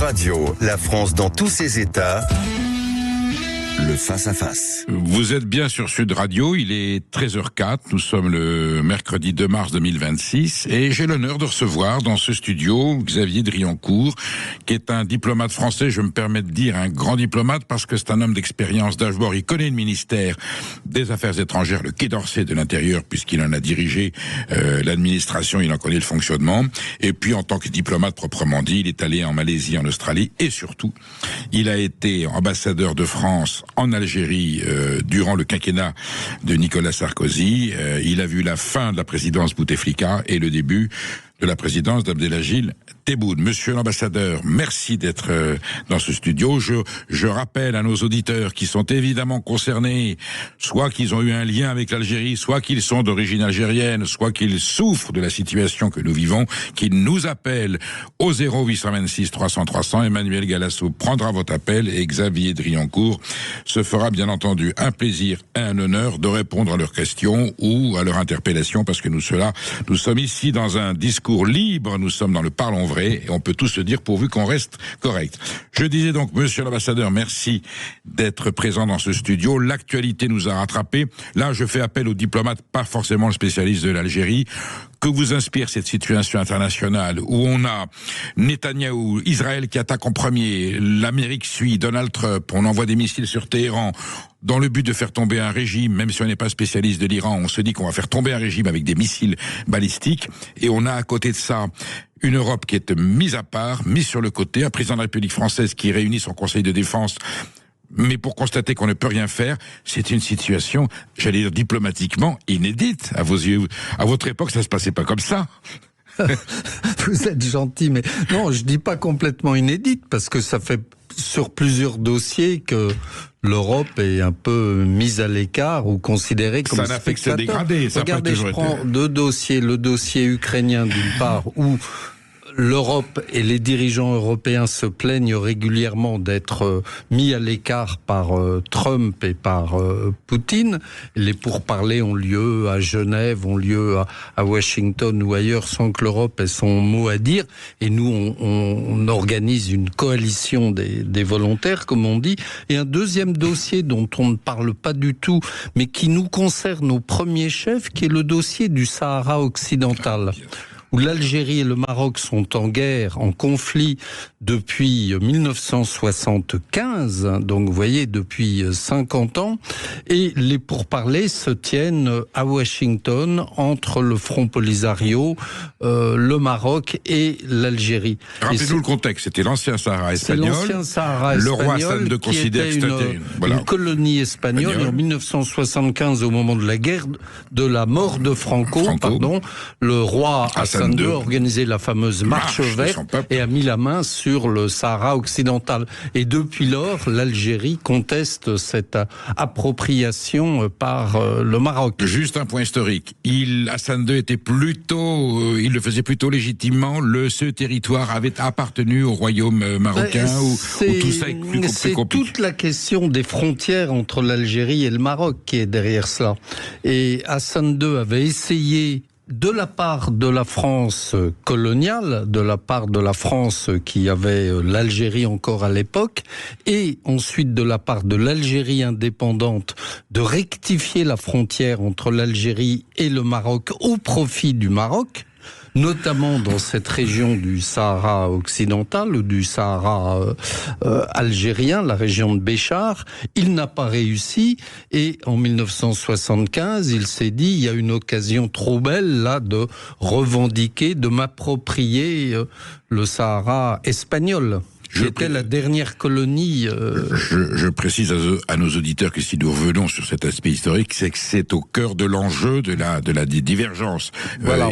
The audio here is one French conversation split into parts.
Radio, la France dans tous ses états. Le face-à-face. Vous êtes bien sur Sud Radio, il est 13h04, nous sommes le mercredi 2 mars 2026 et j'ai l'honneur de recevoir dans ce studio Xavier Driancourt, qui est un diplomate français, je me permets de dire un grand diplomate parce que c'est un homme d'expérience. D'abord, il connaît le ministère des Affaires étrangères, le Quai d'Orsay de l'Intérieur, puisqu'il en a dirigé l'administration, il en connaît le fonctionnement. Et puis en tant que diplomate proprement dit, il est allé en Malaisie, en Australie et surtout, il a été ambassadeur de France en Algérie durant le quinquennat de Nicolas Sarkozy. Il a vu la fin de la présidence Bouteflika et le début de la présidence d'Abdelajil Tebboune. Monsieur l'ambassadeur, merci d'être dans ce studio. Je rappelle à nos auditeurs qui sont évidemment concernés, soit qu'ils ont eu un lien avec l'Algérie, soit qu'ils sont d'origine algérienne, soit qu'ils souffrent de la situation que nous vivons, qu'ils nous appellent au 0826 300 300. Emmanuel Galasso prendra votre appel et Xavier Driancourt se fera bien entendu un plaisir et un honneur de répondre à leurs questions ou à leurs interpellations, parce que nous sommes ici dans un discours libre, nous sommes dans le parlons vrai et on peut tous se dire pourvu qu'on reste correct. Je disais donc, monsieur l'ambassadeur, merci d'être présent dans ce studio. L'actualité nous a rattrapés. Là, je fais appel aux diplomates, pas forcément le spécialiste de l'Algérie. Que vous inspire cette situation internationale où on a Netanyahou, Israël qui attaque en premier, l'Amérique suit, Donald Trump, on envoie des missiles sur Téhéran dans le but de faire tomber un régime, même si on n'est pas spécialiste de l'Iran, on se dit qu'on va faire tomber un régime avec des missiles balistiques, et on a à côté de ça une Europe qui est mise à part, mise sur le côté, un président de la République française qui réunit son conseil de défense, mais pour constater qu'on ne peut rien faire. C'est une situation, j'allais dire diplomatiquement, inédite. À vos yeux, à votre époque, ça se passait pas comme ça. Vous êtes gentil, mais non, je dis pas complètement inédite, parce que ça fait sur plusieurs dossiers que l'Europe est un peu mise à l'écart ou considérée comme ça n'a fait que se dégrader. Regardez, je prends deux dossiers. Le dossier ukrainien d'une part, où l'Europe et les dirigeants européens se plaignent régulièrement d'être mis à l'écart par Trump et par Poutine. Les pourparlers ont lieu à Genève, ont lieu à Washington ou ailleurs sans que l'Europe ait son mot à dire. Et nous, on organise une coalition des volontaires, comme on dit. Et un deuxième dossier dont on ne parle pas du tout, mais qui nous concerne au premier chef, qui est le dossier du Sahara occidental, où l'Algérie et le Maroc sont en guerre, en conflit depuis 1975, donc vous voyez, depuis 50 ans, et les pourparlers se tiennent à Washington entre le Front Polisario, le Maroc et l'Algérie. Rappelez-nous le contexte, c'était l'ancien Sahara espagnol. C'est l'ancien Sahara espagnol, le roi Hassan II considère que c'était une colonie espagnole. Et en 1975, au moment de la guerre, de la mort de Franco, le roi Hassan II a organisé la fameuse marche verte et a mis la main sur le Sahara occidental. Et depuis lors, l'Algérie conteste cette appropriation par le Maroc. Juste un point historique. Hassan II était plutôt, il le faisait plutôt légitimement. Ce territoire avait appartenu au royaume marocain ou tout ça est plus compliqué. C'est toute la question des frontières entre l'Algérie et le Maroc qui est derrière cela. Et Hassan II avait essayé, de la part de la France coloniale, de la part de la France qui avait l'Algérie encore à l'époque, et ensuite de la part de l'Algérie indépendante, de rectifier la frontière entre l'Algérie et le Maroc au profit du Maroc, notamment dans cette région du Sahara occidental ou du Sahara algérien, la région de Béchar. Il n'a pas réussi et en 1975, il s'est dit, il y a une occasion trop belle là de revendiquer, de m'approprier le Sahara espagnol. C'était la dernière colonie. Je précise à nos auditeurs que si nous revenons sur cet aspect historique, c'est que c'est au cœur de l'enjeu de la divergence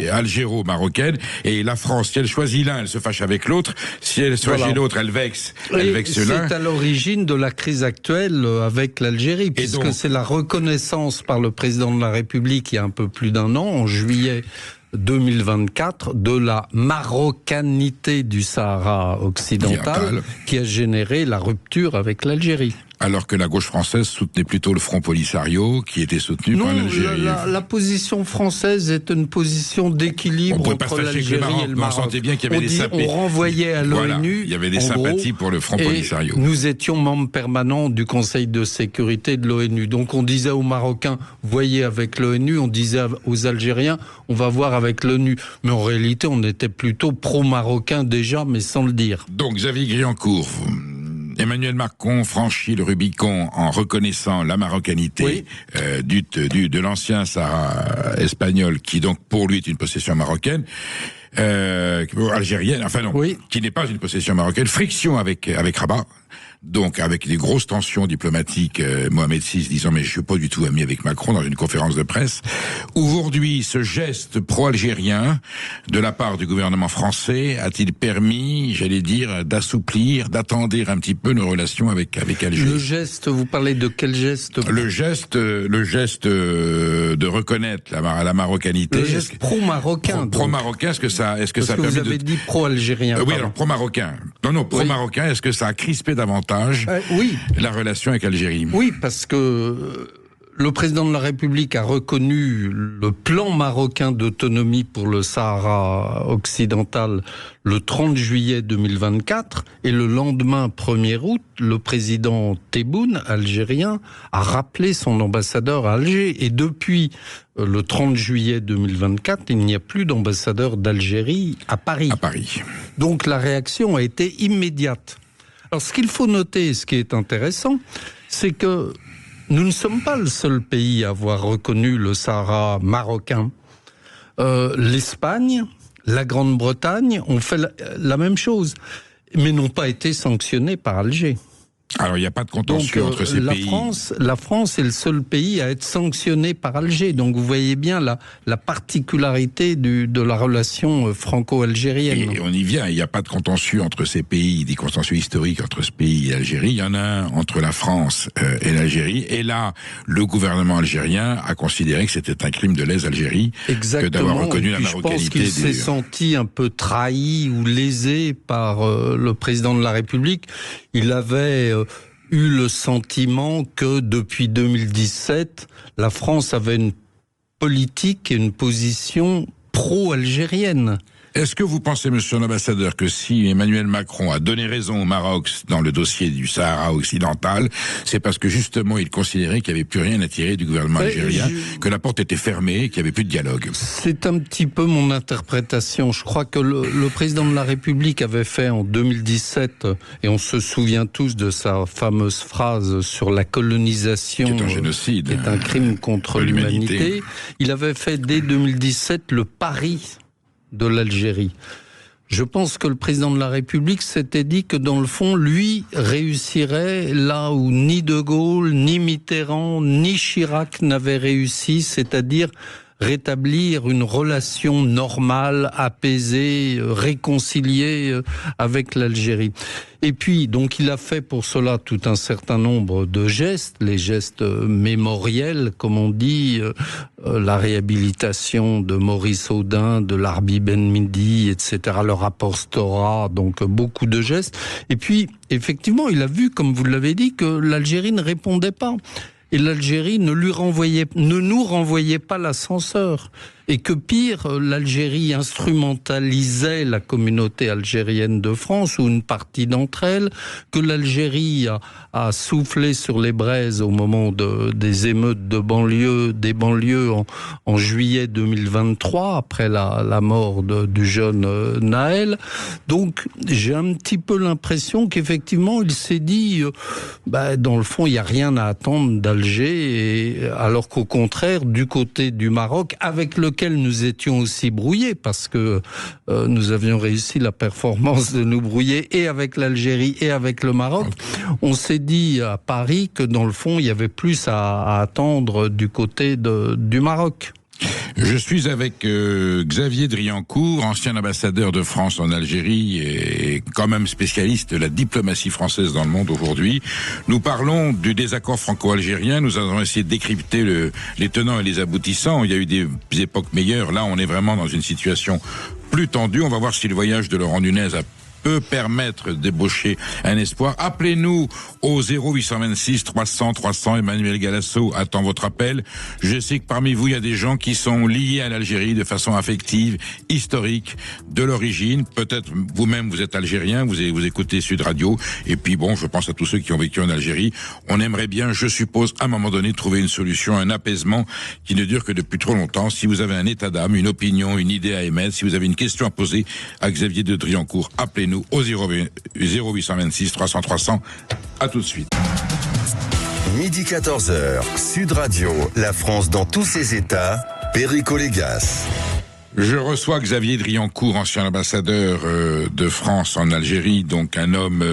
algéro-marocaine. Et la France, si elle choisit l'un, elle se fâche avec l'autre. Si elle choisit l'autre, elle vexe l'un. C'est à l'origine de la crise actuelle avec l'Algérie, puisque c'est la reconnaissance par le président de la République il y a un peu plus d'un an, en juillet 2024, de la marocanité du Sahara occidental qui a généré la rupture avec l'Algérie. Alors que la gauche française soutenait plutôt le Front Polisario, qui était soutenu par l'Algérie. La position française est une position d'équilibre entre l'Algérie et le Maroc. On sentait bien qu'il y avait des sympathies. On renvoyait à l'ONU. Voilà, il y avait des sympathies pour le Front Polisario. Nous étions membres permanents du Conseil de sécurité de l'ONU. Donc on disait aux Marocains, voyez avec l'ONU, on disait aux Algériens, on va voir avec l'ONU. Mais en réalité, on était plutôt pro-marocain déjà, mais sans le dire. Donc Xavier Driancourt, Emmanuel Macron franchit le Rubicon en reconnaissant la marocanité de l'ancien Sahara espagnol, qui donc pour lui est une possession marocaine. Algérienne, qui n'est pas une possession marocaine. Friction avec Rabat. Donc, avec des grosses tensions diplomatiques, Mohamed VI disant « mais je suis pas du tout ami avec Macron » dans une conférence de presse. Aujourd'hui, ce geste pro-algérien de la part du gouvernement français a-t-il permis, j'allais dire, d'assouplir, d'attendrir un petit peu nos relations avec Alger? Le geste, vous parlez de quel geste? Le geste de reconnaître la marocanité. Le geste pro-marocain. Pro-marocain, est-ce que ça a permis vous avez dit pro-algérien. Oui, alors pro-marocain. Non, pro-marocain, est-ce que ça a crispé davantage la relation avec l'Algérie? Oui, parce que le président de la République a reconnu le plan marocain d'autonomie pour le Sahara occidental le 30 juillet 2024 et le lendemain 1er août, le président Tebboune, algérien, a rappelé son ambassadeur à Alger. Et depuis le 30 juillet 2024, il n'y a plus d'ambassadeur d'Algérie à Paris. Donc la réaction a été immédiate. Alors ce qu'il faut noter, ce qui est intéressant, c'est que nous ne sommes pas le seul pays à avoir reconnu le Sahara marocain. L'Espagne, la Grande-Bretagne ont fait la même chose, mais n'ont pas été sanctionnés par Alger. Alors il n'y a pas de contentieux entre ces pays. La France est le seul pays à être sanctionné par Alger. Donc vous voyez bien la particularité de la relation franco-algérienne. Et on y vient, il n'y a pas de contentieux entre ces pays, des contentieux historiques entre ce pays et l'Algérie. Il y en a un entre la France et l'Algérie. Et là, le gouvernement algérien a considéré que c'était un crime de lèse-Algérie que d'avoir reconnu la marocanité. Je pense qu'il s'est senti un peu trahi ou lésé par le président de la République. Il avait eu le sentiment que depuis 2017, la France avait une politique et une position pro-algérienne. Est-ce que vous pensez, monsieur l'ambassadeur, que si Emmanuel Macron a donné raison au Maroc dans le dossier du Sahara occidental, c'est parce que justement il considérait qu'il n'y avait plus rien à tirer du gouvernement algérien, que la porte était fermée, qu'il n'y avait plus de dialogue? C'est un petit peu mon interprétation. Je crois que le président de la République avait fait en 2017, et on se souvient tous de sa fameuse phrase sur la colonisation, qui est un génocide, qui est un crime contre l'humanité. Il avait fait dès 2017 le pari de l'Algérie. Je pense que le président de la République s'était dit que dans le fond, lui réussirait là où ni De Gaulle, ni Mitterrand, ni Chirac n'avaient réussi, c'est-à-dire rétablir une relation normale, apaisée, réconciliée avec l'Algérie. Et puis, donc, il a fait pour cela tout un certain nombre de gestes, les gestes mémoriels, comme on dit, la réhabilitation de Maurice Audin, de Larbi Ben Midi, etc., le rapport Stora, donc beaucoup de gestes. Et puis, effectivement, il a vu, comme vous l'avez dit, que l'Algérie ne répondait pas. Et l'Algérie ne nous renvoyait pas l'ascenseur. Et que pire, l'Algérie instrumentalisait la communauté algérienne de France, ou une partie d'entre elles, que l'Algérie a soufflé sur les braises au moment des émeutes des banlieues en juillet 2023, après la mort du jeune Naël. Donc j'ai un petit peu l'impression qu'effectivement il s'est dit, dans le fond il n'y a rien à attendre d'Alger, alors qu'au contraire, du côté du Maroc, avec lequel nous étions aussi brouillés, parce que nous avions réussi la performance de nous brouiller et avec l'Algérie et avec le Maroc, on s'est dit à Paris que dans le fond il y avait plus à attendre du côté du Maroc. Je suis avec Xavier Driancourt, ancien ambassadeur de France en Algérie et quand même spécialiste de la diplomatie française dans le monde aujourd'hui. Nous parlons du désaccord franco-algérien, nous allons essayer de décrypter les tenants et les aboutissants. Il y a eu des époques meilleures, là on est vraiment dans une situation plus tendue. On va voir si le voyage de Laurent Nunez a peut permettre d'ébaucher un espoir. Appelez-nous au 0826 300 300. Emmanuel Galasso attend votre appel. Je sais que parmi vous, il y a des gens qui sont liés à l'Algérie de façon affective, historique, de l'origine. Peut-être vous-même, vous êtes algérien, vous écoutez Sud Radio. Et puis bon, je pense à tous ceux qui ont vécu en Algérie. On aimerait bien, je suppose, à un moment donné, trouver une solution, un apaisement qui ne dure que depuis trop longtemps. Si vous avez un état d'âme, une opinion, une idée à émettre, si vous avez une question à poser à Xavier de Driancourt, appelez-nous au 0826 300 300. À tout de suite. Midi 14h, Sud Radio, la France dans tous ses états, Perico Légas. Je reçois Xavier Driancourt, ancien ambassadeur de France en Algérie, donc un homme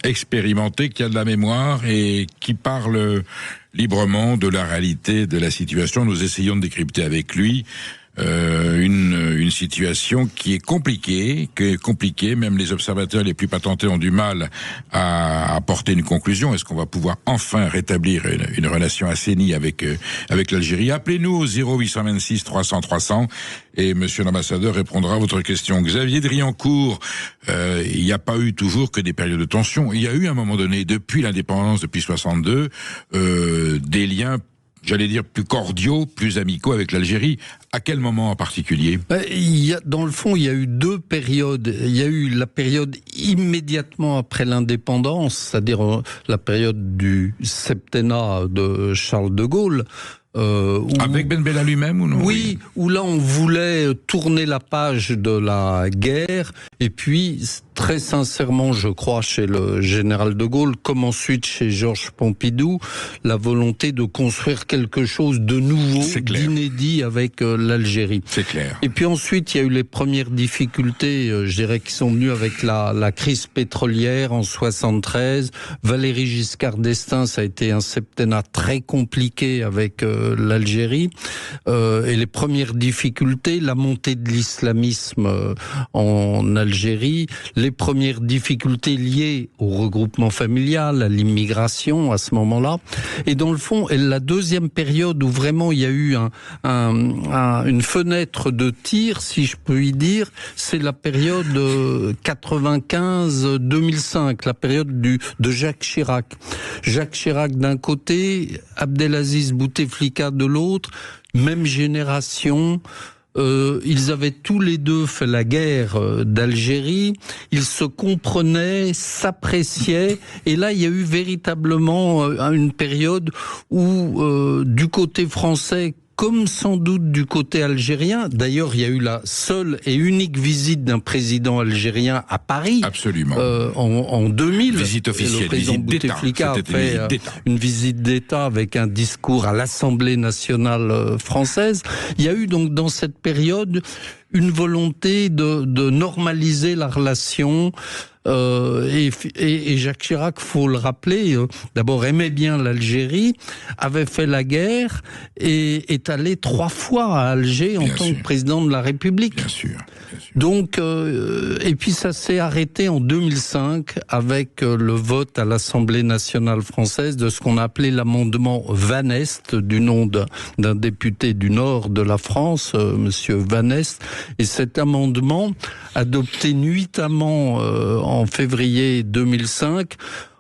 expérimenté qui a de la mémoire et qui parle librement de la réalité de la situation. Nous essayons de décrypter avec lui une situation qui est compliquée, même les observateurs les plus patentés ont du mal à apporter une conclusion. Est-ce qu'on va pouvoir enfin rétablir une relation assainie avec l'Algérie? Appelez-nous au 0826 300 300 et monsieur l'ambassadeur répondra à votre question. Xavier Driancourt, il n'y a pas eu toujours que des périodes de tension. Il y a eu à un moment donné, depuis l'indépendance, depuis 62, des liens, j'allais dire, plus cordiaux, plus amicaux avec l'Algérie. À quel moment en particulier? Dans le fond, il y a eu deux périodes. Il y a eu la période immédiatement après l'indépendance, c'est-à-dire la période du septennat de Charles de Gaulle. Avec Ben Bella lui-même ou non? Oui, où là on voulait tourner la page de la guerre, et puis très sincèrement, je crois, chez le général de Gaulle, comme ensuite chez Georges Pompidou, la volonté de construire quelque chose de nouveau, d'inédit avec l'Algérie. C'est clair. Et puis ensuite, il y a eu les premières difficultés, je dirais, qui sont venues avec la crise pétrolière en 73. Valéry Giscard d'Estaing, ça a été un septennat très compliqué avec l'Algérie. Et les premières difficultés, la montée de l'islamisme en Algérie, les premières difficultés liées au regroupement familial, à l'immigration à ce moment-là. Et dans le fond, la deuxième période où vraiment il y a eu une fenêtre de tir, si je peux y dire, c'est la période 95-2005, la période de Jacques Chirac. Jacques Chirac d'un côté, Abdelaziz Bouteflika de l'autre, même génération. Ils avaient tous les deux fait la guerre d'Algérie, ils se comprenaient, s'appréciaient, et là il y a eu véritablement une période où du côté français, comme sans doute du côté algérien, d'ailleurs il y a eu la seule et unique visite d'un président algérien à Paris. Absolument. En 2000. Visite officielle, le président Bouteflika a fait une visite d'État avec un discours à l'Assemblée nationale française. Il y a eu donc dans cette période une volonté de normaliser la relation. Et Jacques Chirac, faut le rappeler, d'abord aimait bien l'Algérie, avait fait la guerre et est allé 3 fois à Alger en tant que président de la République. Bien sûr. Donc, et puis ça s'est arrêté en 2005 avec le vote à l'Assemblée nationale française de ce qu'on appelait l'amendement Van Est, du nom d'un député du nord de la France, monsieur Van Est. Et cet amendement, adopté nuitamment en février 2005,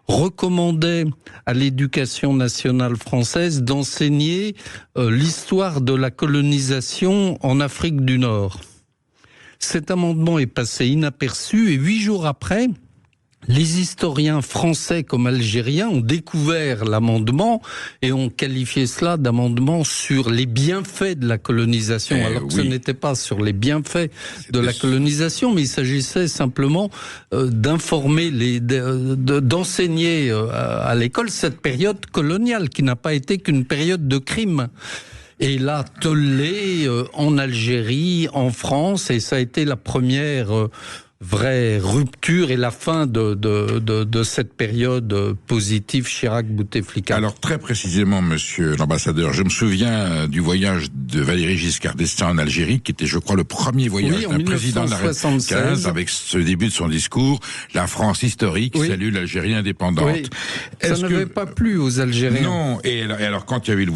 recommandait à l'éducation nationale française d'enseigner l'histoire de la colonisation en Afrique du Nord. Cet amendement est passé inaperçu et 8 jours après, les historiens français comme algériens ont découvert l'amendement et ont qualifié cela d'amendement sur les bienfaits de la colonisation, alors que ce n'était pas sur les bienfaits de la colonisation, mais il s'agissait simplement d'informer, d'enseigner à l'école cette période coloniale qui n'a pas été qu'une période de crime. Et là, tollé en Algérie, en France, et ça a été la première vraie rupture et la fin de cette période positive Chirac-Bouteflika. Alors très précisément, monsieur l'ambassadeur, je me souviens du voyage de Valéry Giscard d'Estaing en Algérie, qui était, je crois, le premier voyage d'un président de la République, avec ce début de son discours, la France historique salue l'Algérie indépendante. Oui. Ça n'avait pas plu aux Algériens. Non, et alors quand il y a eu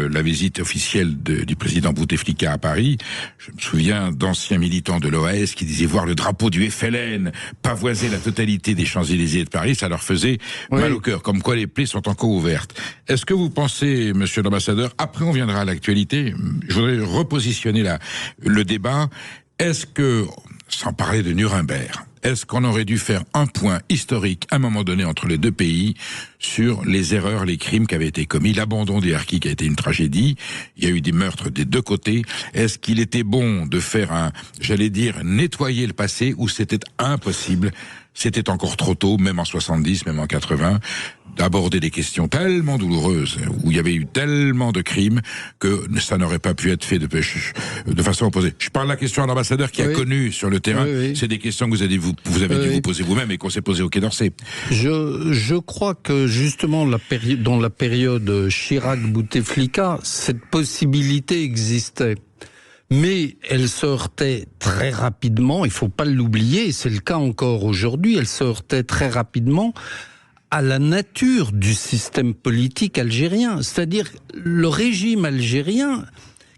la visite officielle du président Bouteflika à Paris, je me souviens d'anciens militants de l'OAS qui disaient voir le drapeau du du FLN pavoisaient la totalité des Champs-Élysées et de Paris, ça leur faisait mal au cœur, comme quoi les plaies sont encore ouvertes. Est-ce que vous pensez, monsieur l'ambassadeur, après on viendra à l'actualité, je voudrais repositionner le débat, est-ce que, sans parler de Nuremberg, est-ce qu'on aurait dû faire un point historique à un moment donné entre les deux pays sur les erreurs, les crimes qui avaient été commis, l'abandon des harkis qui a été une tragédie, il y a eu des meurtres des deux côtés, est-ce qu'il était bon de faire nettoyer le passé ou c'était impossible, c'était encore trop tôt, même en 70, même en 80, d'aborder des questions tellement douloureuses, où il y avait eu tellement de crimes, que ça n'aurait pas pu être fait de façon opposée. Je parle de la question à l'ambassadeur qui a connu sur le terrain, c'est des questions que vous avez dû vous poser vous-même et qu'on s'est posé au Quai d'Orsay. Je crois que justement, dans la période Chirac-Bouteflika, cette possibilité existait. Mais elle se heurtait très rapidement, il ne faut pas l'oublier, c'est le cas encore aujourd'hui, elle se heurtait très rapidement à la nature du système politique algérien. C'est-à-dire le régime algérien,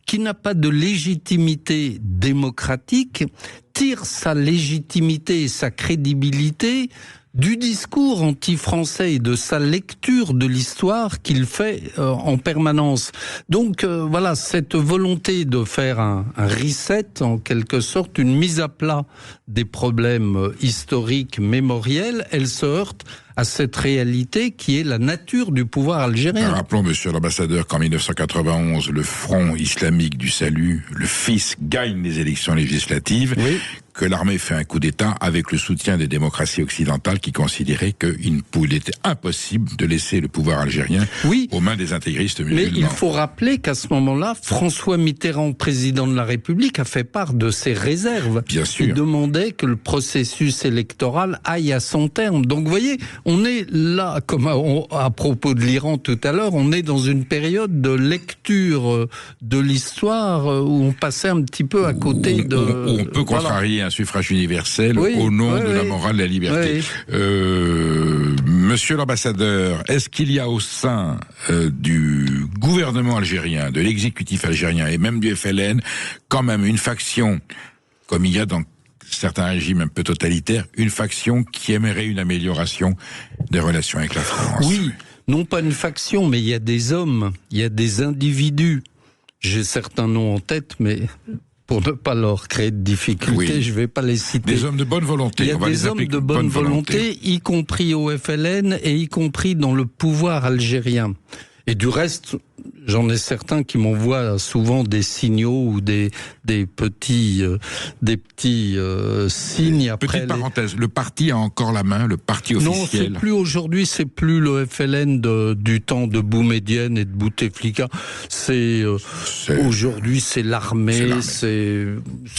qui n'a pas de légitimité démocratique, tire sa légitimité et sa crédibilité du discours anti-français et de sa lecture de l'histoire qu'il fait en permanence. Donc voilà, cette volonté de faire un reset, en quelque sorte, une mise à plat des problèmes historiques, mémoriels, elle se heurte à cette réalité qui est la nature du pouvoir algérien. Rappelons, monsieur l'ambassadeur, qu'en 1991, le Front islamique du salut, le FIS, gagne les élections législatives, que l'armée fait un coup d'État avec le soutien des démocraties occidentales qui considéraient qu'il était impossible de laisser le pouvoir algérien aux mains des intégristes musulmans. Mais il faut rappeler qu'à ce moment-là, François Mitterrand, président de la République, a fait part de ses réserves. Bien sûr. Il demandait que le processus électoral aille à son terme. Donc vous voyez, on est là, comme à propos de l'Iran tout à l'heure, on est dans une période de lecture de l'histoire où on passait un petit peu à côté de... Où on peut contrarier un suffrage universel au nom de la morale et de la liberté. Monsieur l'ambassadeur, est-ce qu'il y a au sein du gouvernement algérien, de l'exécutif algérien et même du FLN, quand même une faction, comme il y a dans certains régimes un peu totalitaires, une faction qui aimerait une amélioration des relations avec la France? Oui, non pas une faction, mais il y a des hommes, il y a des individus. J'ai certains noms en tête, mais... pour ne pas leur créer de difficultés, je ne vais pas les citer. Des hommes de bonne volonté. Il y a des hommes de bonne volonté, y compris au FLN et y compris dans le pouvoir algérien. Et du reste, j'en ai certains qui m'envoient souvent des signaux ou des petits signes après. Petite parenthèse, le parti a encore la main, le parti officiel. Non, c'est plus aujourd'hui, c'est plus le FLN du temps de Boumedienne et de Bouteflika. Aujourd'hui, c'est l'armée, c'est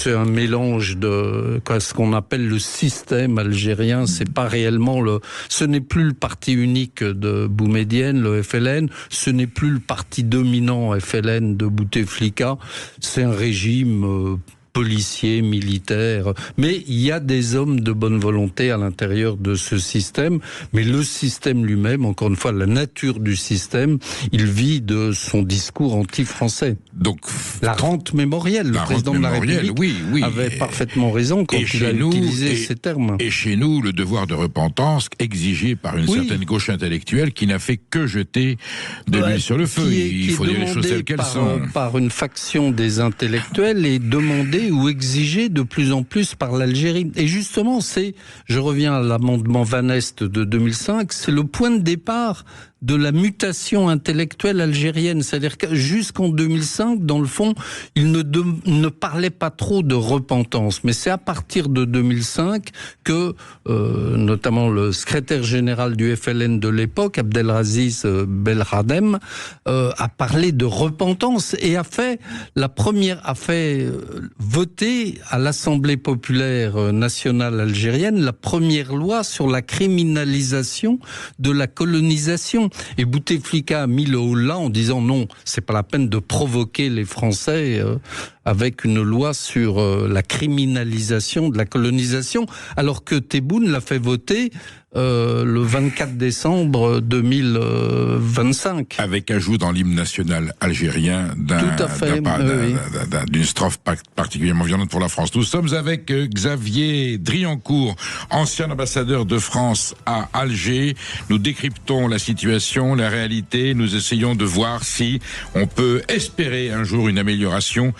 un mélange de ce qu'on appelle le système algérien. C'est pas réellement ce n'est plus le parti unique de Boumedienne, le FLN. Ce n'est plus le parti dominant FLN de Bouteflika, c'est un régime policier, militaire, mais il y a des hommes de bonne volonté à l'intérieur de ce système, mais le système lui-même, encore une fois, la nature du système, il vit de son discours anti-français. Donc, la rente mémorielle, le président de la République avait parfaitement raison quand il a utilisé ces termes. Et chez nous, le devoir de repentance exigé par une certaine gauche intellectuelle qui n'a fait que jeter de l'huile sur le feu. Il faut dire les choses telles qu'elles sont. Par une faction des intellectuels et demandé ou exigé de plus en plus par l'Algérie. Et justement, je reviens à l'amendement Van Est de 2005, c'est le point de départ de la mutation intellectuelle algérienne. C'est-à-dire que jusqu'en 2005, dans le fond, il ne parlait pas trop de repentance. Mais c'est à partir de 2005 que, notamment le secrétaire général du FLN de l'époque, Abdelaziz Belhadem, a parlé de repentance et a fait voter à l'Assemblée populaire nationale algérienne la première loi sur la criminalisation de la colonisation. Et Bouteflika a mis le haut là en disant non, c'est pas la peine de provoquer les Français avec une loi sur la criminalisation de la colonisation, alors que Tebboune l'a fait voter le 24 décembre 2025. Avec ajout dans l'hymne national algérien d'une strophe particulièrement violente pour la France. Nous sommes avec Xavier Driancourt, ancien ambassadeur de France à Alger. Nous décryptons la situation, la réalité. Nous essayons de voir si on peut espérer un jour une amélioration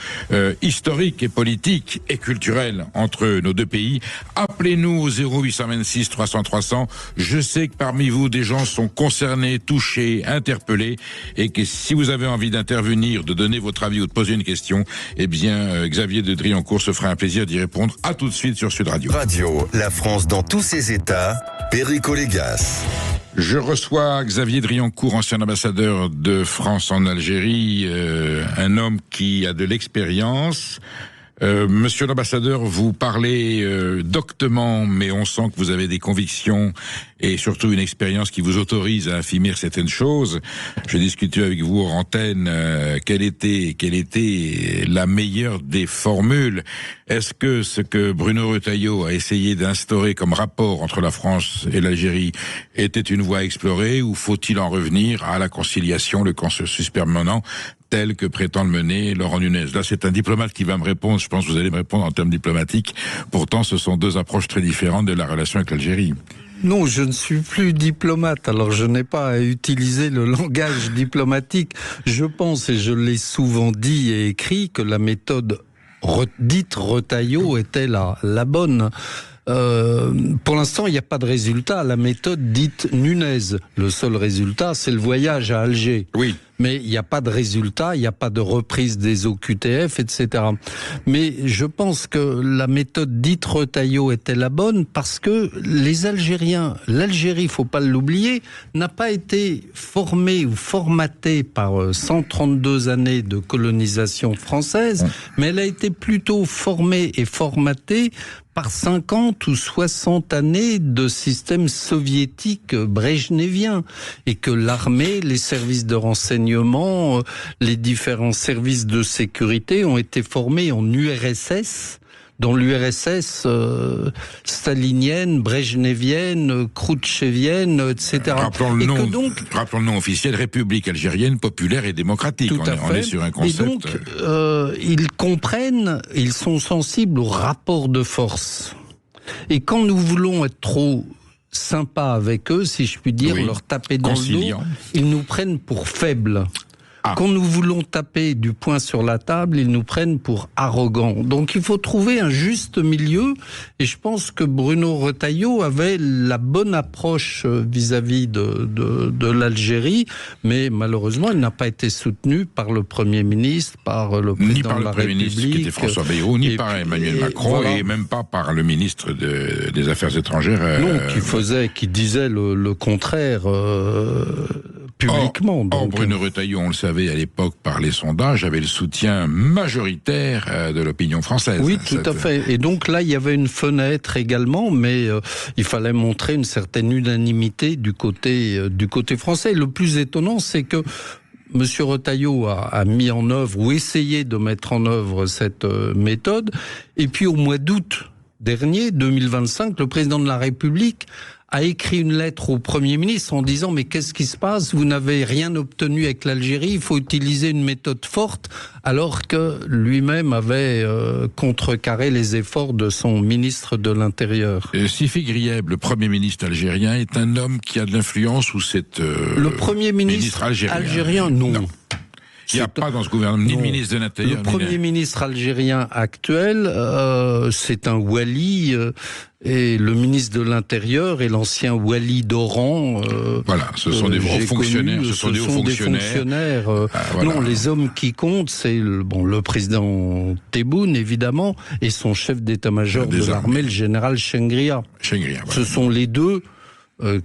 historique et politique et culturelle entre nos deux pays. Appelez-nous au 0826 300 300. Je sais que parmi vous, des gens sont concernés, touchés, interpellés, et que si vous avez envie d'intervenir, de donner votre avis ou de poser une question, eh bien, Xavier de Driancourt se fera un plaisir d'y répondre. À tout de suite sur Sud Radio. La France dans tous ses états, Perico Légas. Je reçois Xavier Driancourt, ancien ambassadeur de France en Algérie, un homme qui a de l'expérience. Monsieur l'ambassadeur, vous parlez doctement, mais on sent que vous avez des convictions et surtout une expérience qui vous autorise à affirmer certaines choses. Je discutais avec vous hors antenne, quelle était la meilleure des formules. Est-ce que ce que Bruno Retailleau a essayé d'instaurer comme rapport entre la France et l'Algérie était une voie explorée, ou faut-il en revenir à la conciliation, le consensus permanent tel que prétend le mener Laurent Nunez? Là, c'est un diplomate qui va me répondre. Je pense que vous allez me répondre en termes diplomatiques. Pourtant, ce sont deux approches très différentes de la relation avec l'Algérie. Non, je ne suis plus diplomate, alors je n'ai pas à utiliser le langage diplomatique. Je pense, et je l'ai souvent dit et écrit, que la méthode dite Retailleau était la bonne. Pour l'instant, il n'y a pas de résultat. La méthode dite Nunez, le seul résultat, c'est le voyage à Alger. Oui. Mais il n'y a pas de résultat, il n'y a pas de reprise des OQTF, etc. Mais je pense que la méthode dite Retailleau était la bonne parce que les Algériens, l'Algérie, faut pas l'oublier, n'a pas été formée ou formatée par 132 années de colonisation française, mais elle a été plutôt formée et formatée par 50 ou 60 années de système soviétique brejnevien, et que l'armée, les services de renseignement, les différents services de sécurité ont été formés en URSS, dans l'URSS stalinienne, brejnevienne, khrouchtchevienne, etc. Rappelons le nom officiel, République algérienne populaire et démocratique. On est sur un concept. Et donc, ils comprennent, ils sont sensibles au rapport de force. Et quand nous voulons être trop sympas avec eux, si je puis dire, leur taper dans le dos, ils nous prennent pour faibles. Quand nous voulons taper du poing sur la table, ils nous prennent pour arrogants. Donc il faut trouver un juste milieu, et je pense que Bruno Retailleau avait la bonne approche vis-à-vis de l'Algérie, mais malheureusement il n'a pas été soutenu par le Premier ministre, par le président de la République, ni par le Premier ministre qui était François Bayrou, ni par Emmanuel Macron, et même pas par le ministre des Affaires étrangères. Non, qui disait le contraire publiquement. Or, Bruno Retailleau, on le savait à l'époque par les sondages, avait le soutien majoritaire de l'opinion française. Oui, tout à fait. Et donc là, il y avait une fenêtre également, mais il fallait montrer une certaine unanimité du côté français. Le plus étonnant, c'est que Monsieur Retailleau a mis en œuvre, ou essayé de mettre en œuvre cette méthode, et puis au mois d'août dernier, 2025, le président de la République a écrit une lettre au Premier ministre en disant « Mais qu'est-ce qui se passe ? Vous n'avez rien obtenu avec l'Algérie, il faut utiliser une méthode forte », alors que lui-même avait contrecarré les efforts de son ministre de l'Intérieur. Sifi Grieb, le Premier ministre algérien, est un homme qui a de l'influence, ou c'est le Premier ministre algérien, non. Il n'y a pas dans ce gouvernement ni le ministre de l'Intérieur. Le Premier ministre algérien actuel, c'est un wali, et le ministre de l'Intérieur est l'ancien wali d'Oran. Voilà, ce sont des hauts fonctionnaires. Voilà. Non, les hommes qui comptent, c'est le président Tebboune, évidemment, et son chef d'état-major de l'armée, le général Chengria. Voilà. Ce sont les deux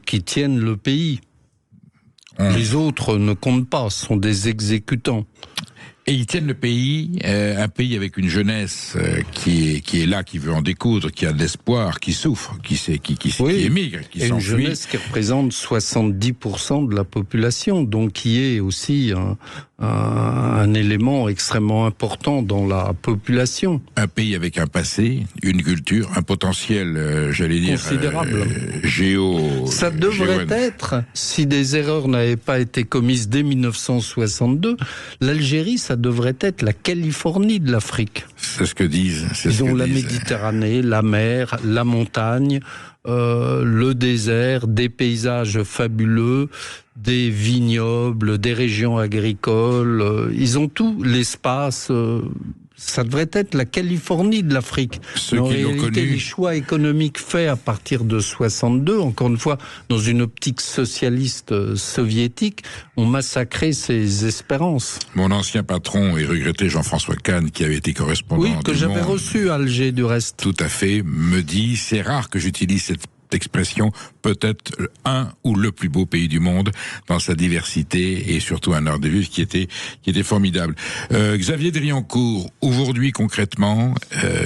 qui tiennent le pays. Les autres ne comptent pas, sont des exécutants. Et ils tiennent le pays, un pays avec une jeunesse qui est là, qui veut en découdre, qui a de l'espoir, qui souffre, qui émigre, qui s'enfuit. Une jeunesse qui représente 70% de la population, donc qui est aussi un élément extrêmement important dans la population. Un pays avec un passé, une culture, un potentiel, j'allais dire, considérable. Ça devrait être, si des erreurs n'avaient pas été commises dès 1962, l'Algérie, ça devrait être la Californie de l'Afrique. C'est ce que disent. Ils ont la Méditerranée, la mer, la montagne, le désert, des paysages fabuleux, des vignobles, des régions agricoles. Ils ont tout, l'espace. Ça devrait être la Californie de l'Afrique. Ceux en qui l'ont réalité, connu. les choix économiques faits à partir de 62, encore une fois, dans une optique socialiste soviétique, ont massacré ces espérances. Mon ancien patron et regretté Jean-François Kahn, qui avait été correspondant Oui, que du j'avais Monde, reçu à Alger, du reste. tout à fait, me dit, c'est rare que j'utilise cette expression, peut-être un ou le plus beau pays du monde dans sa diversité et surtout un art de vivre qui était formidable. Xavier Driancourt, aujourd'hui concrètement,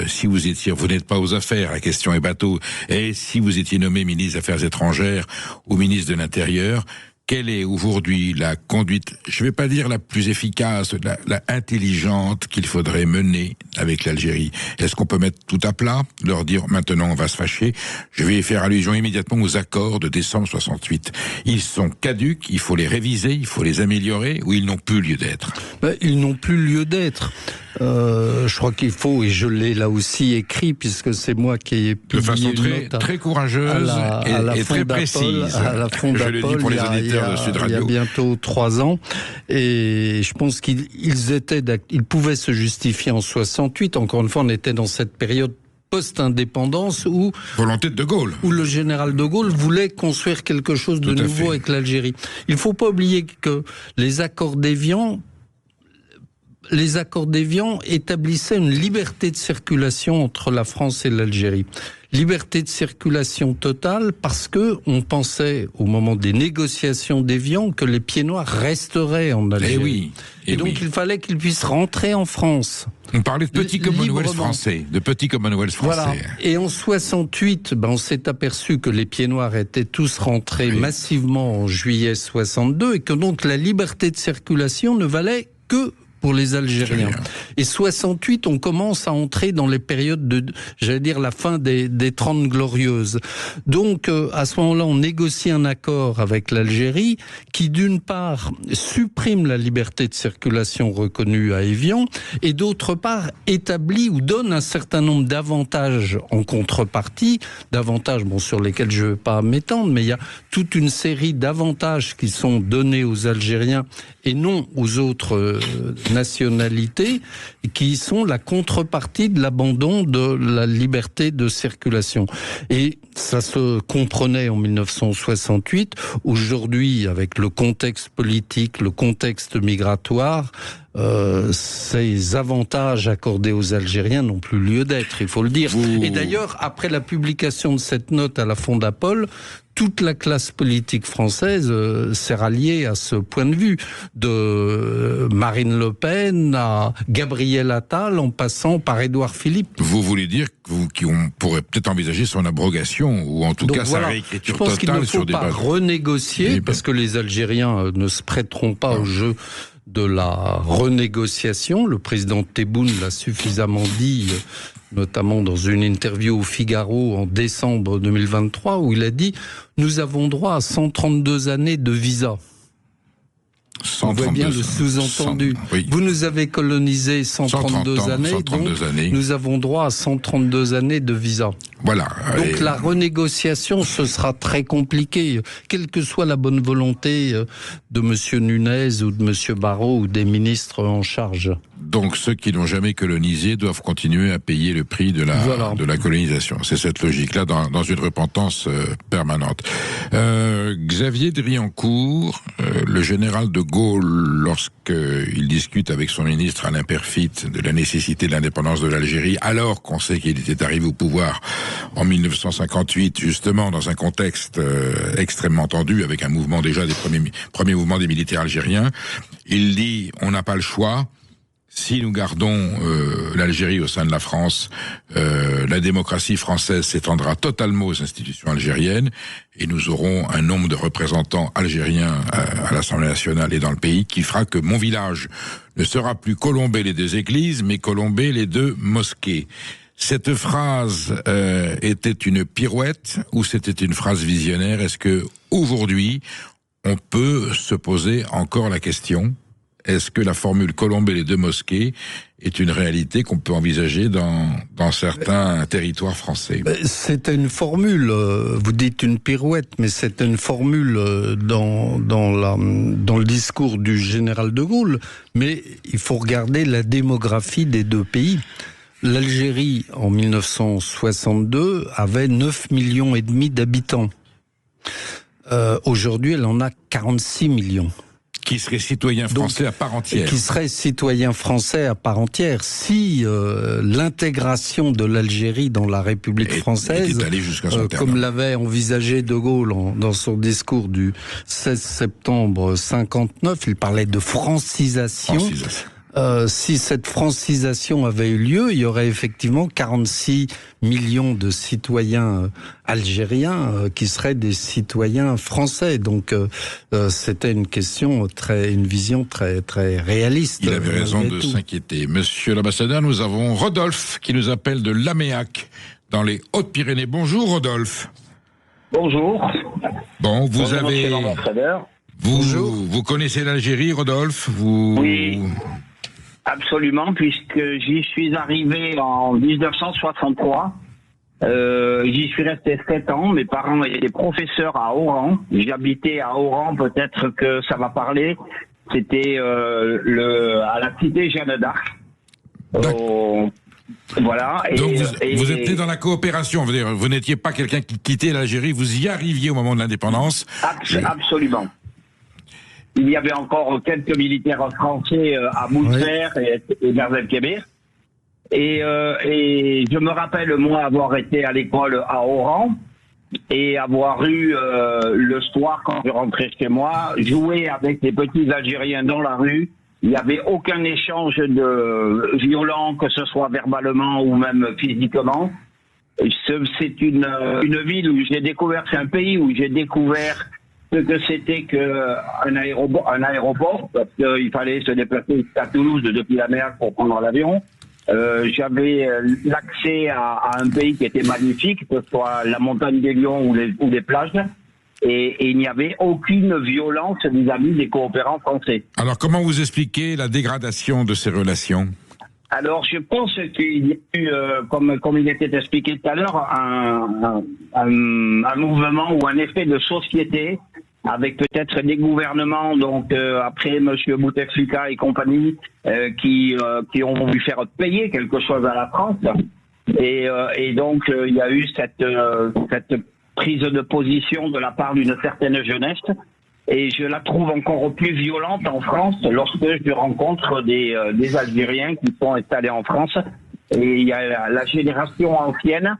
si vous n'êtes pas aux affaires, la question est bateau, et si vous étiez nommé ministre des Affaires étrangères ou ministre de l'Intérieur, quelle est aujourd'hui la conduite, je ne vais pas dire la plus efficace, la intelligente qu'il faudrait mener avec l'Algérie? Est-ce qu'on peut mettre tout à plat, leur dire maintenant on va se fâcher? Je vais faire allusion immédiatement aux accords de décembre 68. Ils sont caducs, il faut les réviser, il faut les améliorer, ou ils n'ont plus lieu d'être? Ils n'ont plus lieu d'être. Je crois qu'il faut, et je l'ai là aussi écrit, puisque c'est moi qui ai publié de façon très courageuse et très précise. À la Fond je le dis pour les auditeurs de Sud Radio. Il y a bientôt 3 ans, et je pense qu'ils pouvaient se justifier en 68. Encore une fois, on était dans cette période post-indépendance où volonté de Gaulle, où le général de Gaulle voulait construire quelque chose de nouveau avec l'Algérie. Il ne faut pas oublier que les accords d'Évian établissaient une liberté de circulation entre la France et l'Algérie. Liberté de circulation totale parce que on pensait au moment des négociations d'Évian que les pieds noirs resteraient en Algérie. Et donc il fallait qu'ils puissent rentrer en France. On parlait de petit Commonwealth français, Voilà. Et en 68, on s'est aperçu que les pieds noirs étaient tous rentrés massivement en juillet 62 et que donc la liberté de circulation ne valait que pour les Algériens. Et 68, on commence à entrer dans les périodes de, j'allais dire, la fin des 30 glorieuses. Donc, à ce moment-là, on négocie un accord avec l'Algérie qui, d'une part, supprime la liberté de circulation reconnue à Évian et, d'autre part, établit ou donne un certain nombre d'avantages en contrepartie, d'avantages sur lesquels je ne vais pas m'étendre, mais il y a toute une série d'avantages qui sont donnés aux Algériens et non aux autres nationalités, qui sont la contrepartie de l'abandon de la liberté de circulation. Et ça se comprenait en 1968. Aujourd'hui, avec le contexte politique, le contexte migratoire, ces avantages accordés aux Algériens n'ont plus lieu d'être, il faut le dire. Et d'ailleurs, après la publication de cette note à la Fondapol, toute la classe politique française s'est ralliée à ce point de vue, de Marine Le Pen à Gabriel Attal en passant par Édouard Philippe. Vous voulez dire qu'on pourrait peut-être envisager son abrogation ou en tout cas sa réécriture totale sur des bases. Je pense qu'il ne faut pas renégocier parce que les Algériens ne se prêteront pas au jeu de la renégociation. Le président Tebboune l'a suffisamment dit, notamment dans une interview au Figaro en décembre 2023, où il a dit « Nous avons droit à 132 années de visa ». On voit bien le sous-entendu. Oui. Vous nous avez colonisé 132 années, donc nous avons droit à 132 années de visa. Voilà. Donc la renégociation, ce sera très compliqué, quelle que soit la bonne volonté de M. Nunez ou de M. Barrot ou des ministres en charge. Donc ceux qui n'ont jamais colonisé doivent continuer à payer le prix de la colonisation. C'est cette logique-là dans une repentance permanente. Xavier Driancourt, le général de Gaulle, lorsqu'il discute avec son ministre Alain Peyrefitte de la nécessité de l'indépendance de l'Algérie, alors qu'on sait qu'il était arrivé au pouvoir en 1958, justement dans un contexte extrêmement tendu, avec un mouvement déjà des premiers mouvements des militaires algériens, il dit on n'a pas le choix. Si nous gardons l'Algérie au sein de la France, la démocratie française s'étendra totalement aux institutions algériennes et nous aurons un nombre de représentants algériens à l'Assemblée nationale et dans le pays qui fera que mon village ne sera plus Colombey les 2 églises, mais Colombey les 2 mosquées. Cette phrase était une pirouette ou c'était une phrase visionnaire? Est-ce que aujourd'hui on peut se poser encore la question? Est-ce que la formule Colombey les 2 mosquées est une réalité qu'on peut envisager dans certains territoires français? C'est une formule, vous dites une pirouette, mais c'est une formule dans le discours du général de Gaulle. Mais il faut regarder la démographie des 2 pays. L'Algérie, en 1962, avait 9,5 millions d'habitants. Aujourd'hui, elle en a 46 millions. Qui serait citoyen français à part entière. Qui serait citoyen français à part entière. Si l'intégration de l'Algérie dans la République française, comme l'avait envisagé De Gaulle dans son discours du 16 septembre 59, il parlait de francisation. Si cette francisation avait eu lieu, il y aurait effectivement 46 millions de citoyens algériens qui seraient des citoyens français. Donc c'était une vision très très réaliste. Il avait raison de s'inquiéter. Monsieur l'ambassadeur, nous avons Rodolphe qui nous appelle de Laméac dans les Hautes-Pyrénées. Bonjour Rodolphe. Bonjour. Bon, Bonjour. Vous connaissez l'Algérie, Rodolphe? Oui. Absolument, puisque j'y suis arrivé en 1963. J'y suis resté 7 ans. Mes parents étaient professeurs à Oran. J'habitais à Oran, peut-être que ça va parler. C'était à la cité Jeanne d'Arc. Voilà. Donc vous étiez dans la coopération, vous n'étiez pas quelqu'un qui quittait l'Algérie, vous y arriviez au moment de l'indépendance. Absolument. Il y avait encore quelques militaires français à Mousser et Merzel-Kébir. Et je me rappelle, moi, avoir été à l'école à Oran et avoir eu le soir, quand je rentrais chez moi, jouer avec les petits Algériens dans la rue. Il n'y avait aucun échange de violent, que ce soit verbalement ou même physiquement. C'est une ville où j'ai découvert, c'est un pays où j'ai découvert ce que c'était qu'un aéroport, parce qu'il fallait se déplacer à Toulouse depuis la mer pour prendre l'avion. J'avais l'accès à un pays qui était magnifique, que ce soit la montagne des Lions ou les plages. Et il n'y avait aucune violence vis-à-vis des coopérants français. Alors, comment vous expliquez la dégradation de ces relations? Alors, je pense qu'il y a eu, comme il était expliqué tout à l'heure, un mouvement ou un effet de société avec peut-être des gouvernements, donc après Monsieur Bouteflika et compagnie, qui ont voulu faire payer quelque chose à la France. Et donc, il y a eu cette prise de position de la part d'une certaine jeunesse, et je la trouve encore plus violente en France lorsque je rencontre des Algériens qui sont installés en France, et il y a la génération ancienne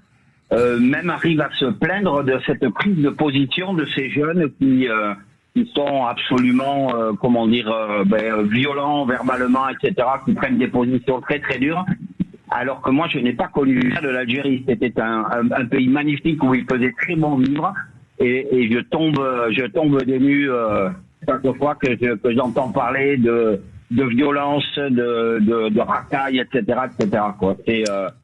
même arrive à se plaindre de cette prise de position de ces jeunes qui sont absolument violents verbalement, etc., qui prennent des positions très très dures. Alors que moi, je n'ai pas connu ça de l'Algérie. C'était un pays magnifique où il faisait très bon vivre. Et je tombe des nues chaque fois que j'entends parler de violence, de racailles, etc., quoi.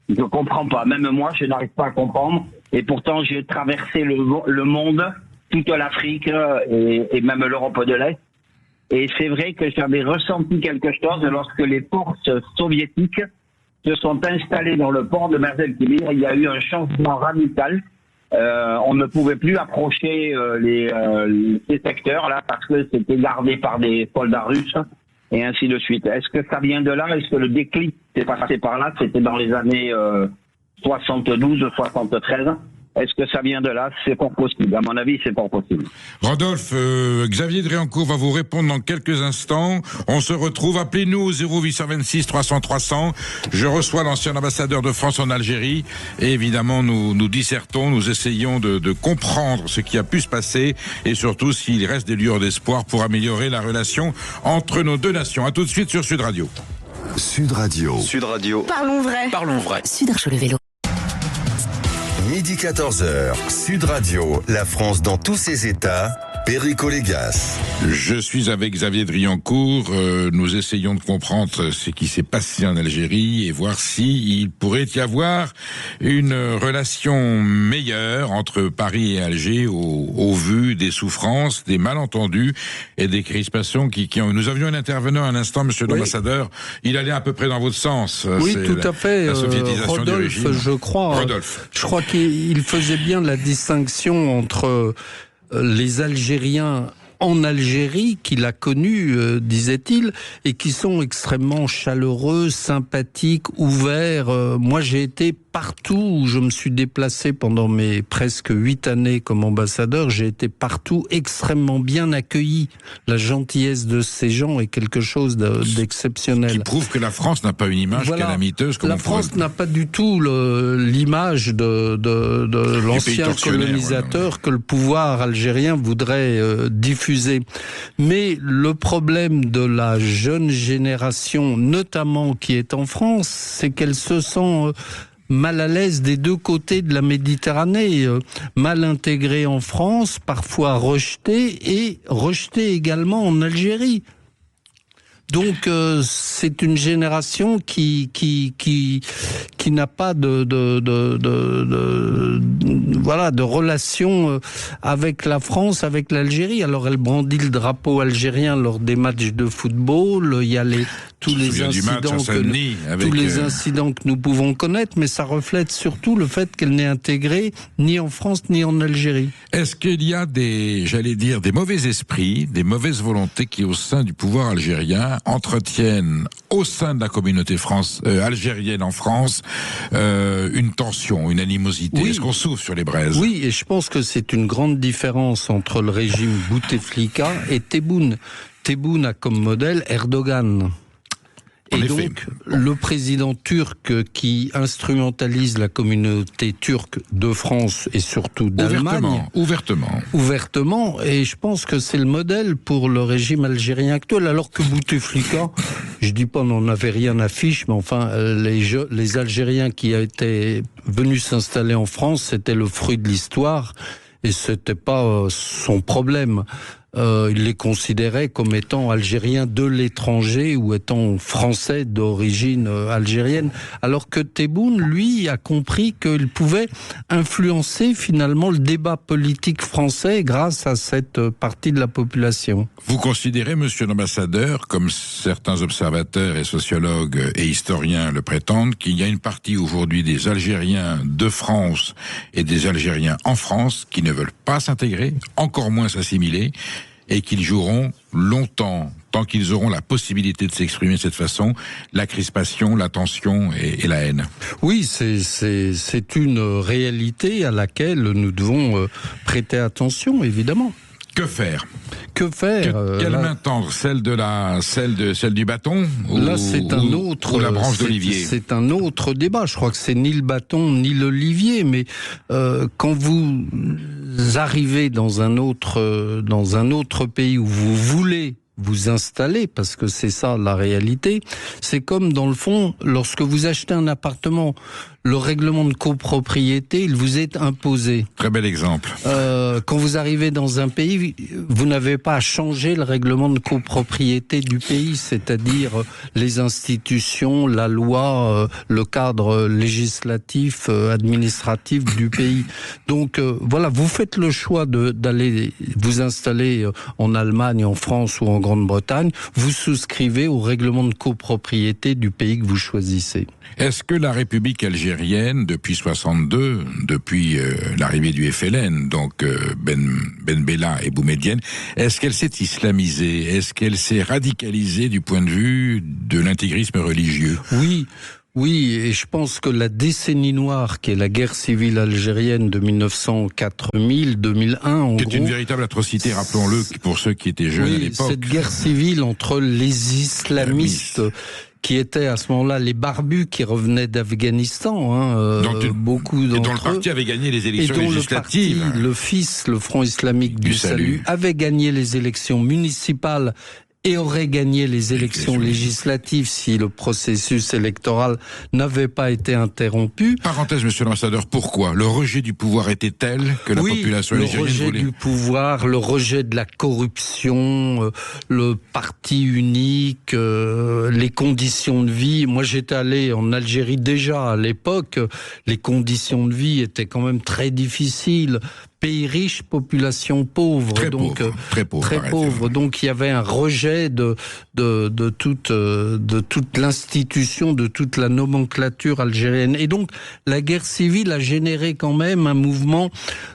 Je comprends pas. Même moi, je n'arrive pas à comprendre. Et pourtant, j'ai traversé le monde, toute l'Afrique et même l'Europe de l'Est. Et c'est vrai que j'avais ressenti quelque chose lorsque les forces soviétiques se sont installés dans le port de Merzel-Kébir. Il y a eu un changement radical. On ne pouvait plus approcher ces secteurs-là parce que c'était gardé par des soldats russes et ainsi de suite. Est-ce que ça vient de là? Est-ce que le déclic s'est passé par là? C'était dans les années 72, 73. Est-ce que ça vient de là? C'est pas possible. À mon avis, c'est pas possible. Rodolphe, Xavier Driancourt va vous répondre dans quelques instants. On se retrouve. Appelez-nous au 0826 300 300. Je reçois l'ancien ambassadeur de France en Algérie. Et évidemment, nous dissertons, nous essayons de comprendre ce qui a pu se passer et surtout s'il reste des lueurs d'espoir pour améliorer la relation entre nos deux nations. À tout de suite sur Sud Radio. Sud Radio. Sud Radio. Parlons vrai. Parlons vrai. Sud Radio le vélo. Midi 14h, Sud Radio, la France dans tous ses états, Perico Légas. Je suis avec Xavier Driancourt. Nous essayons de comprendre ce qui s'est passé en Algérie et voir s'il pourrait y avoir une relation meilleure entre Paris et Alger au vu des souffrances, des malentendus et des crispations qui ont... Nous avions un intervenant à l'instant, monsieur l'ambassadeur. Il allait à peu près dans votre sens. Oui, tout à fait. La soviétisation du régime. Rodolphe, je crois. Rodolphe. Je crois qu'il faisait bien la distinction entre les Algériens en Algérie, qu'il a connus, disait-il, et qui sont extrêmement chaleureux, sympathiques, ouverts. Moi, j'ai été partout où je me suis déplacé pendant mes presque 8 années comme ambassadeur. J'ai été partout extrêmement bien accueilli. La gentillesse de ces gens est quelque chose d'exceptionnel. Qui prouve que la France n'a pas une image calamiteuse. Comme la France n'a pas du tout l'image de l'ancien colonisateur que le pouvoir algérien voudrait diffuser. Mais le problème de la jeune génération, notamment qui est en France, c'est qu'elle se sent mal à l'aise des deux côtés de la Méditerranée, mal intégrée en France, parfois rejetée également en Algérie. Donc c'est une génération qui n'a pas de relation avec la France, avec l'Algérie. Alors elle brandit le drapeau algérien lors des matchs de football. Il y a tous les incidents que nous pouvons connaître, mais ça reflète surtout le fait qu'elle n'est intégrée ni en France ni en Algérie. Est-ce qu'il y a des mauvais esprits, des mauvaises volontés qui au sein du pouvoir algérien entretiennent au sein de la communauté algérienne en France une tension, une animosité? Oui. Est-ce qu'on souffle sur les braises? Oui, et je pense que c'est une grande différence entre le régime Bouteflika et Tebboune. Tebboune a comme modèle Erdogan. Et donc, le président turc qui instrumentalise la communauté turque de France et surtout d'Allemagne. Ouvertement. Et je pense que c'est le modèle pour le régime algérien actuel. Alors que Bouteflika, je dis pas, on n'en avait rien à fiche, mais enfin, les Algériens qui étaient venus s'installer en France, c'était le fruit de l'histoire et c'était pas son problème. Il les considérait comme étant algériens de l'étranger ou étant français d'origine algérienne. Alors que Tebboune, lui, a compris qu'il pouvait influencer finalement le débat politique français grâce à cette partie de la population. Vous considérez, monsieur l'ambassadeur, comme certains observateurs et sociologues et historiens le prétendent, qu'il y a une partie aujourd'hui des Algériens de France et des Algériens en France qui ne veulent pas s'intégrer, encore moins s'assimiler, et qu'ils joueront longtemps, tant qu'ils auront la possibilité de s'exprimer de cette façon, la crispation, la tension et la haine. Oui, c'est une réalité à laquelle nous devons prêter attention, évidemment. Que faire? Quelle main tendre? Celle du bâton? Là, c'est un autre. Ou la branche d'olivier? C'est un autre débat. Je crois que c'est ni le bâton ni l'olivier, mais quand vous arrivez dans un autre pays où vous voulez vous installer, parce que c'est ça la réalité, c'est comme dans le fond, lorsque vous achetez un appartement, le règlement de copropriété, il vous est imposé. Très bel exemple. Quand vous arrivez dans un pays, vous n'avez pas à changer le règlement de copropriété du pays, c'est-à-dire les institutions, la loi, le cadre législatif, administratif du pays. Donc voilà, vous faites le choix d'aller vous installer en Allemagne, en France ou en Grande-Bretagne, vous souscrivez au règlement de copropriété du pays que vous choisissez. Est-ce que la République algérienne, depuis 62, depuis l'arrivée du FLN, donc Ben Bella et Boumedienne, est-ce qu'elle s'est islamisée? Est-ce qu'elle s'est radicalisée du point de vue de l'intégrisme religieux? Oui, et je pense que la décennie noire, qui est la guerre civile algérienne de 1904-2001, en gros... C'est une véritable atrocité, rappelons-le, pour ceux qui étaient jeunes à l'époque. Cette guerre civile entre les islamistes... qui étaient à ce moment-là les barbus qui revenaient d'Afghanistan, beaucoup d'entre eux. Et dont le parti avait gagné les élections législatives. Le Front islamique du Salut avait gagné les élections municipales et aurait gagné les élections législatives si le processus électoral n'avait pas été interrompu. Parenthèse, monsieur l'ambassadeur, pourquoi? Le rejet du pouvoir était tel que la population algérienne voulait... le rejet du pouvoir, le rejet de la corruption, le parti unique, les conditions de vie. Moi, j'étais allé en Algérie déjà à l'époque. Les conditions de vie étaient quand même très difficiles. Pays riche, population pauvre, très pauvre. Donc il y avait un rejet de toute l'institution, de toute la nomenclature algérienne. Et donc la guerre civile a généré quand même un mouvement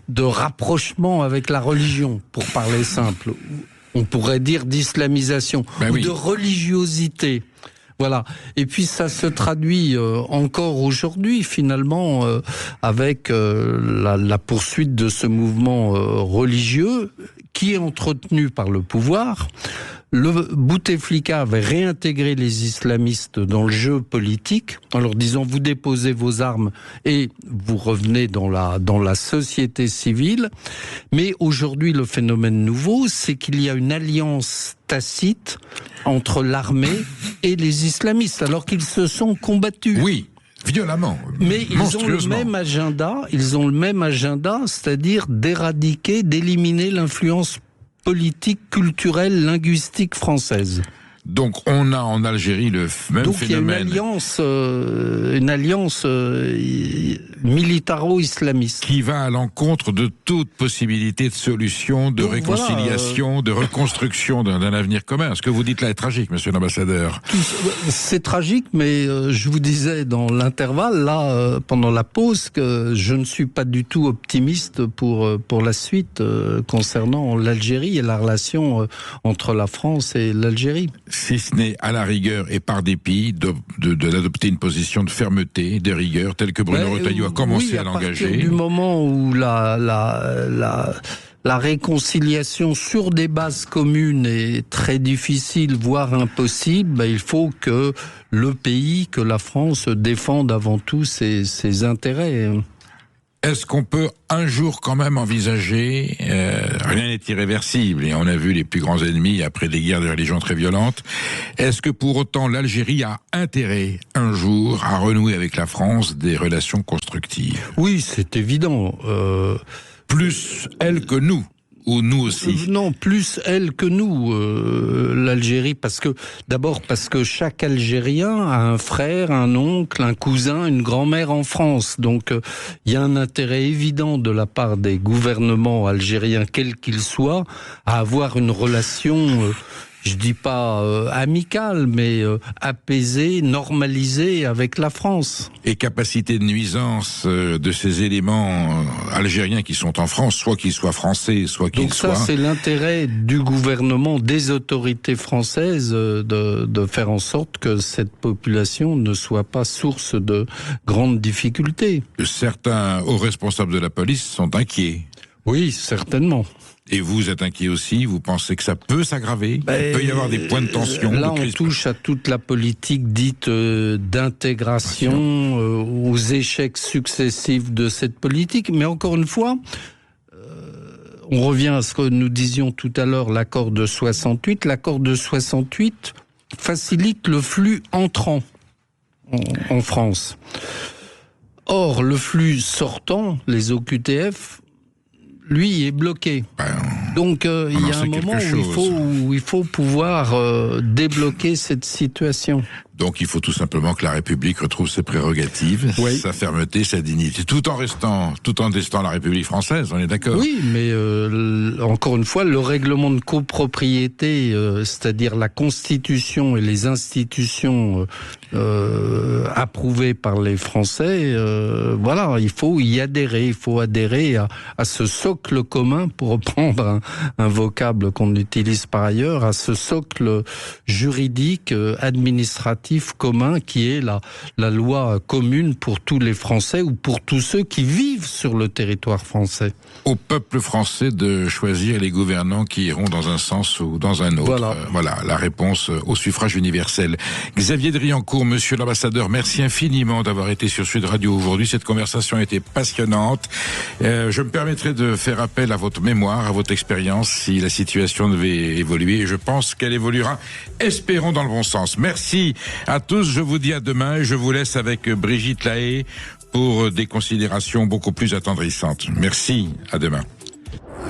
de rapprochement avec la religion, pour parler simple. On pourrait dire d'islamisation ou de religiosité. Voilà. Et puis ça se traduit encore aujourd'hui finalement avec la poursuite de ce mouvement religieux qui est entretenu par le pouvoir. Le Bouteflika avait réintégré les islamistes dans le jeu politique en leur disant vous déposez vos armes et vous revenez dans la société civile. Mais aujourd'hui, le phénomène nouveau, c'est qu'il y a une alliance tacite entre l'armée et les islamistes, alors qu'ils se sont combattus. Oui. Violemment, mais ils ont le même agenda, c'est-à-dire d'éradiquer, d'éliminer l'influence politique, culturelle, linguistique française. Donc on a en Algérie le même Donc, phénomène. Donc il y a une alliance militaro-islamiste. Qui va à l'encontre de toute possibilité de solution, de réconciliation, de reconstruction d'un avenir commun. Ce que vous dites là est tragique, monsieur l'ambassadeur. C'est tragique, mais je vous disais dans l'intervalle, là, pendant la pause, que je ne suis pas du tout optimiste pour la suite concernant l'Algérie et la relation entre la France et l'Algérie. Si ce n'est à la rigueur et par dépit d'adopter une position de fermeté, de rigueur, telle que Bruno Retailleau a commencé à l'engager. À partir du moment où la réconciliation sur des bases communes est très difficile, voire impossible, il faut que le pays, que la France défende avant tout ses intérêts. Est-ce qu'on peut un jour quand même envisager, rien n'est irréversible, et on a vu les plus grands ennemis après des guerres de religion très violentes, est-ce que pour autant l'Algérie a intérêt un jour à renouer avec la France des relations constructives? Oui, c'est évident. Plus elle que nous. Ou nous aussi? Non, plus elle que nous, l'Algérie, parce que chaque Algérien a un frère, un oncle, un cousin, une grand-mère en France. Donc, il y a un intérêt évident de la part des gouvernements algériens, quels qu'ils soient, à avoir une relation... je dis pas amicale, mais apaisée, normalisée avec la France. Et capacité de nuisance de ces éléments algériens qui sont en France, soit qu'ils soient français, soit qu'ils soient... Donc ça, c'est l'intérêt du gouvernement, des autorités françaises, de faire en sorte que cette population ne soit pas source de grandes difficultés. Certains hauts responsables de la police sont inquiets. Oui, certainement. Et vous êtes inquiet aussi? Vous pensez que ça peut s'aggraver? Il peut y avoir des points de tension? Là, on touche à toute la politique dite d'intégration, aux échecs successifs de cette politique. Mais encore une fois, on revient à ce que nous disions tout à l'heure, l'accord de 68. L'accord de 68 facilite le flux entrant en France. Or, le flux sortant, les OQTF, lui, est bloqué. Donc, il y a un moment où il faut pouvoir débloquer cette situation. Donc, il faut tout simplement que la République retrouve ses prérogatives, sa fermeté, sa dignité, tout en restant la République française, on est d'accord? Oui, mais encore une fois, le règlement de copropriété, c'est-à-dire la Constitution et les institutions approuvées par les Français, voilà, il faut y adhérer, il faut adhérer à ce socle commun, pour reprendre un vocable qu'on utilise par ailleurs, à ce socle juridique, administratif, législatif commun qui est la loi commune pour tous les Français ou pour tous ceux qui vivent sur le territoire français. Au peuple français de choisir les gouvernants qui iront dans un sens ou dans un autre. Voilà la réponse au suffrage universel. Xavier Driancourt, monsieur l'ambassadeur, merci infiniment d'avoir été sur Sud Radio aujourd'hui. Cette conversation a été passionnante. Je me permettrai de faire appel à votre mémoire, à votre expérience, si la situation devait évoluer. Et je pense qu'elle évoluera, espérons, dans le bon sens. Merci à tous. Je vous dis à demain et je vous laisse avec Brigitte Lahaye pour des considérations beaucoup plus attendrissantes. Merci. À demain.